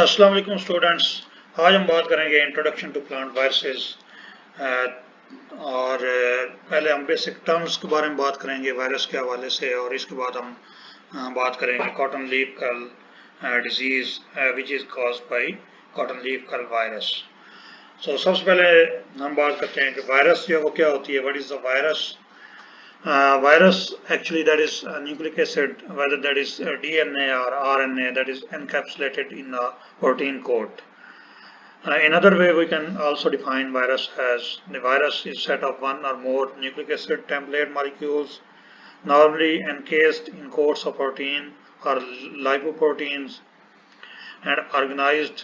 अस्सलाम वालेकुम स्टूडेंट्स। आज हम बात करेंगे इंट्रोडक्शन टू प्लांट वायरसेस। और पहले हम बेसिक टर्म्स के बारे में बात करेंगे वायरस के हवाले से, और इसके बाद हम बात करेंगे cotton leaf curl disease which is caused by cotton leaf curl virus. So सबसे पहले हम बात करते हैं कि वायरस जो है वो क्या होती है। What is the virus? Virus actually that is a nucleic acid, whether that is DNA or RNA, that is encapsulated in a protein coat. In other way, we can also define virus as the virus is set of one or more nucleic acid template molecules, normally encased in coats of protein or lipoproteins, and organized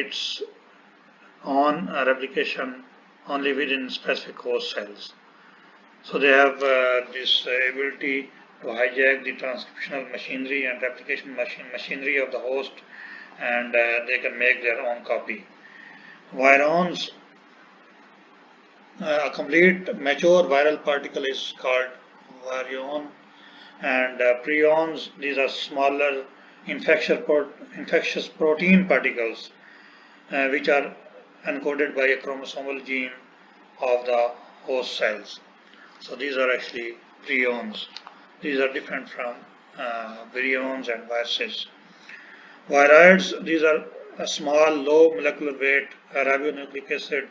its own replication only within specific host cells. So they have this ability to hijack the transcriptional machinery and replication machinery of the host, and they can make their own copy. Virons, a complete mature viral particle is called virion, and prions, these are smaller infectious protein particles which are encoded by a chromosomal gene of the host cells. So these are actually prions. These are different from virions and viruses. Viroids, these are a small, low molecular weight ribonucleic acid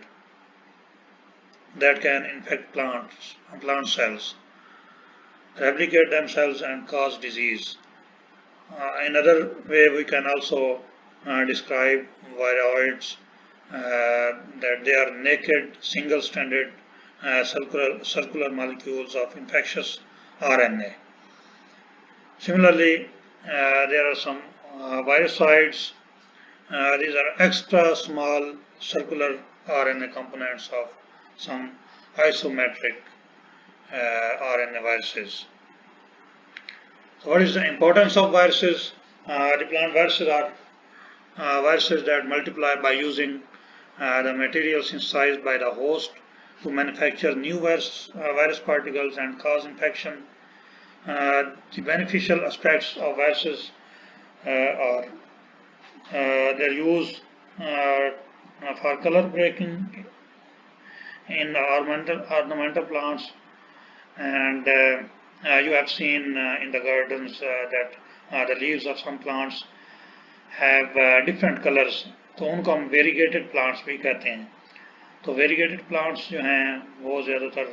that can infect plant cells, replicate themselves and cause disease. Another way we can also describe viroids that they are naked, single-stranded circular molecules of infectious RNA. Similarly, there are some virusoids. These are extra small circular RNA components of some isometric RNA viruses. So what is the importance of viruses? The plant viruses are viruses that multiply by using the material synthesized by the host to manufacture new virus particles and cause infection. The beneficial aspects of viruses are their use for color breaking in ornamental plants, and you have seen in the gardens that the leaves of some plants have different colors, तो उनको हम variegated plants भी कहते हैं। तो variegated plants जो हैं वो ज़्यादातर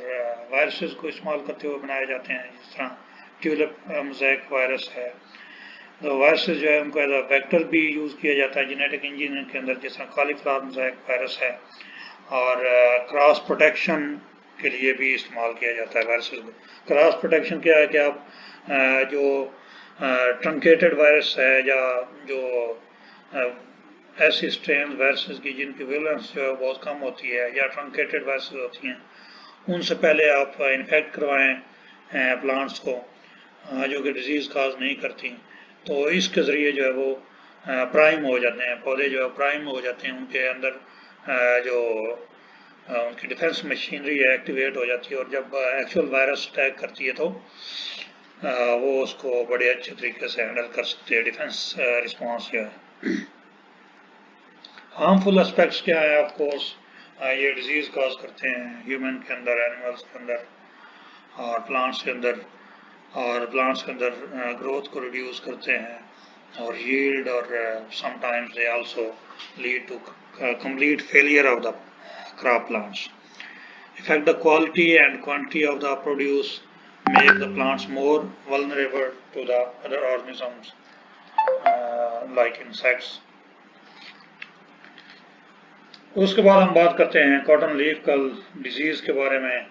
वायरसेस को इस्तेमाल करते हुए बनाए जाते हैं, जिस तरह ट्यूलिप मोज़ेक वायरस है। तो वायरसेस जो है उनको एज अ वेक्टर भी यूज़ किया जाता है जेनेटिक इंजीनियरिंग के अंदर, जिस तरह कॉलीफ्लावर मोज़ेक वायरस है, और क्रॉस प्रोटेक्शन के लिए भी इस्तेमाल किया जाता है वायरसेस को। क्रॉस प्रोटेक्शन क्या है कि आप जो ट्रंकेटेड वायरस है या जो ऐसी स्ट्रेन वायरसेस की जिनकी विलेंस जो है बहुत कम होती है या ट्रंकेटेड वायरसेस होती हैं, उनसे पहले आप इन्फेक्ट करवाएं प्लांट्स को जो कि डिजीज़ काज नहीं करती, तो इसके ज़रिए जो है वो प्राइम हो जाते हैं, पौधे जो है प्राइम हो जाते हैं, उनके अंदर जो उनकी डिफेंस मशीनरी एक्टिवेट हो जाती है, और जब एक्चुअल वायरस अटैक करती है तो वो उसको बड़े अच्छे तरीके से हैंडल कर सकते हैं, डिफेंस रिस्पॉन्स जो है। हार्मफुल एस्पेक्ट्स क्या है? ऑफ कोर्स ये डिजीज़ कॉज करते हैं ह्यूमन के अंदर, एनिमल्स के अंदर और प्लांट्स के अंदर, और प्लांट्स के अंदर ग्रोथ को रिड्यूस करते हैं और यील्ड, और sometimes they also lead to complete failure of the crop plants. Affect the quality and quantity of the produce, make the plants more vulnerable to the other organisms like insects. उसके बाद हम बात करते हैं cotton leaf curl disease के बारे में,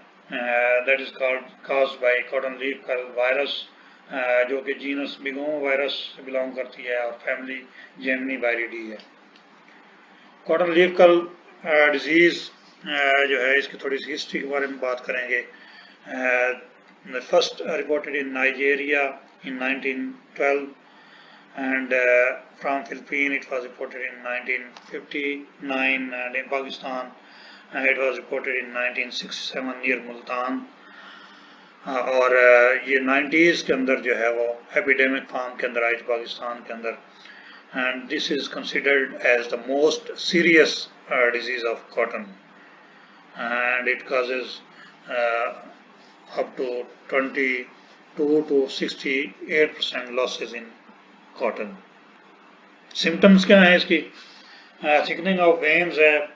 that is caused by cotton leaf curl virus, जो कि जीनस बिगोमो वायरस से बिलोंग करती है और फैमिली जेमनी वायरिडी है। कॉटन लीफ कर्ल डिजीज़ जो है इसकी थोड़ी सी हिस्ट्री के बारे में बात करेंगे। First reported in Nigeria in 1912, and from Philippines it was reported in 1959, and in Pakistan it was reported in 1967 near Multan, और ये 90s के अंदर जो है वो एपिडेमिक फॉर्म के अंदर आई पाकिस्तान के अंदर। and this is considered as the most serious disease of cotton, and it causes uh, up to 22 to 68% losses in cotton. Symptoms क्या है इसकी? Thickening of veins है,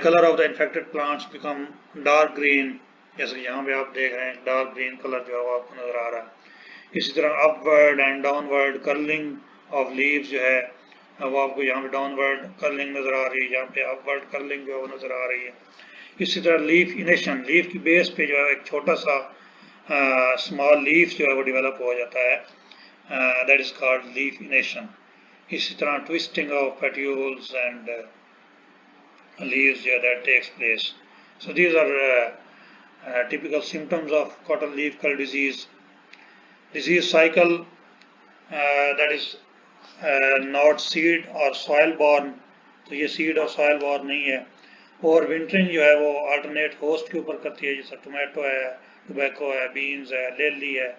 color of the infected plants become dark green, जैसे कि यहाँ पे आप देख रहे हैं डार्क ग्रीन कलर जो है वो आपको नजर आ रहा है। इसी तरह upward and downward curling of leaves जो है वो आपको यहाँ पे डाउनवर्ड कर्लिंग नजर आ रही है, यहाँ पे अपवर्ड कर्लिंग जो है वो नजर आ रही है। इसी तरह लीफ इनेशन, लीफ की बेस पे जो है एक छोटा सा स्मॉल लीफ जो है वो डेवलप हो जाता है, that is called leaf enation. इसी तरह twisting of petioles and leaves that takes place. So these are typical symptoms of cotton leaf curl disease. Disease cycle, that is not seed or soil borne, तो ये seed और soil borne नहीं है। और wintering जो है वो alternate host के ऊपर करती है, जैसे टोमेटो है, टोबैको है, बीन्स है, लेली है,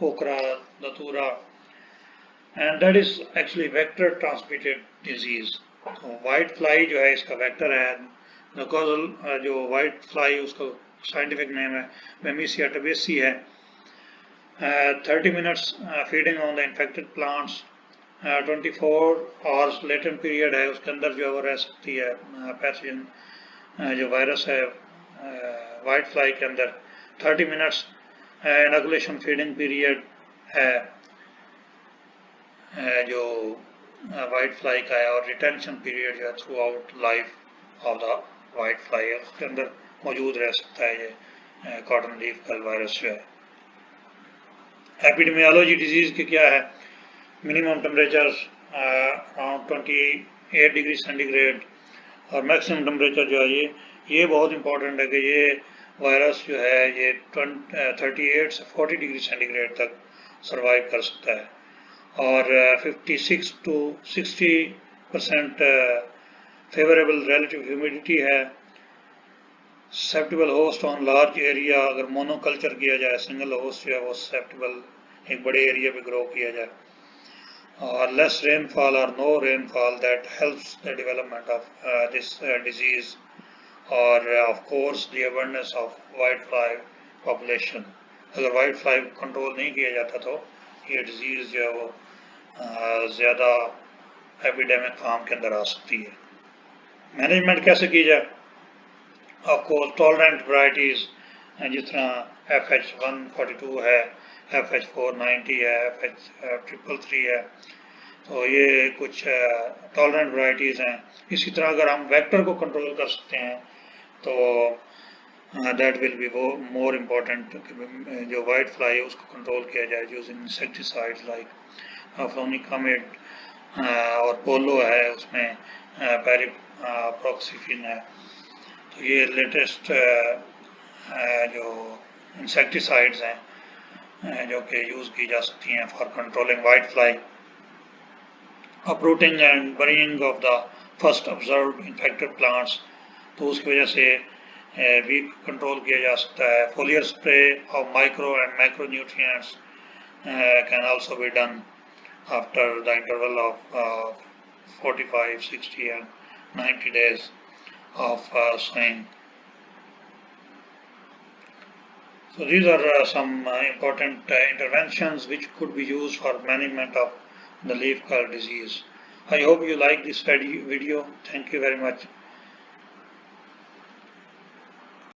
ओकरा, दतूरा, and that is actually vector transmitted disease. तो वाइट फ्लाई जो है इसका वेक्टर है, जो वाइट फ्लाई उसका साइंटिफिक नेम है बेमिसिया टबेसी है। 30 minutes feeding on the infected plants, 24 hours latent period है, उसके अंदर जो है वो रह सकती है पैथोजन जो वायरस है वाइट फ्लाई के अंदर। 30 मिनट्स इनोकुलेशन फीडिंग पीरियड है जो वाइट फ्लाई का है, और रिटेंशन पीरियड जो है through out life of the white fly उसके अंदर मौजूद रह सकता है ये कॉटन लीफ कर्ल वायरस जो है। एपिडेमियोलॉजी डिजीज की क्या है? Minimum temperature around 28 degree centigrade और मैक्सिमम टेम्परेचर जो है ये बहुत इंपॉर्टेंट है कि ये वायरस जो है ये 38 से 40 डिग्री सेंटीग्रेड तक सर्वाइव कर सकता है, और 56 to 60% फेवरेबल रिलेटिव ह्यूमिडिटी है। Susceptible host on large area, अगर मोनोकल्चर किया जाए, सिंगल होस्ट जो है वो ससेप्टेबल एक बड़े एरिया पे ग्रो किया जाए, और लेस रेनफॉल और no rainfall that helps the development of this disease, और of course the awareness of white fly population. अगर वाइट फ्लाई कंट्रोल नहीं किया जाता तो ये डिजीज जो है वो ज़्यादा एपिडेमिक फॉर्म के अंदर आ सकती है। मैनेजमेंट कैसे की जाए? आपको टॉलरेंट वैरायटीज़ जिस तरह FH142 है, FH490 है, FH333 है, तो ये कुछ टॉलरेंट वैरायटीज़ हैं। इसी तरह अगर हम वेक्टर को कंट्रोल कर सकते हैं तो that will be more important, जो वाइट फ्लाई है उसको कंट्रोल किया जाए यूजिंग इंसेक्टिसाइड्स लाइक फ्लोनिकामिड, और पोलो है, उसमें पैरिप्रॉक्सीफिन है। तो ये लेटेस्ट जो इंसेक्टिसाइड्स हैं जो कि यूज़ की जा सकती हैं for controlling white fly. Uprooting and बरीइंग of the first observed infected plants, तो उसकी वजह से भी कंट्रोल किया जा सकता है। Foliar spray of micro and macro nutrients can also be done after the interval of 45, 60 and 90 days of sowing. So these are some important interventions which could be used for management of the leaf curl disease. I hope you like this video. Thank you very much.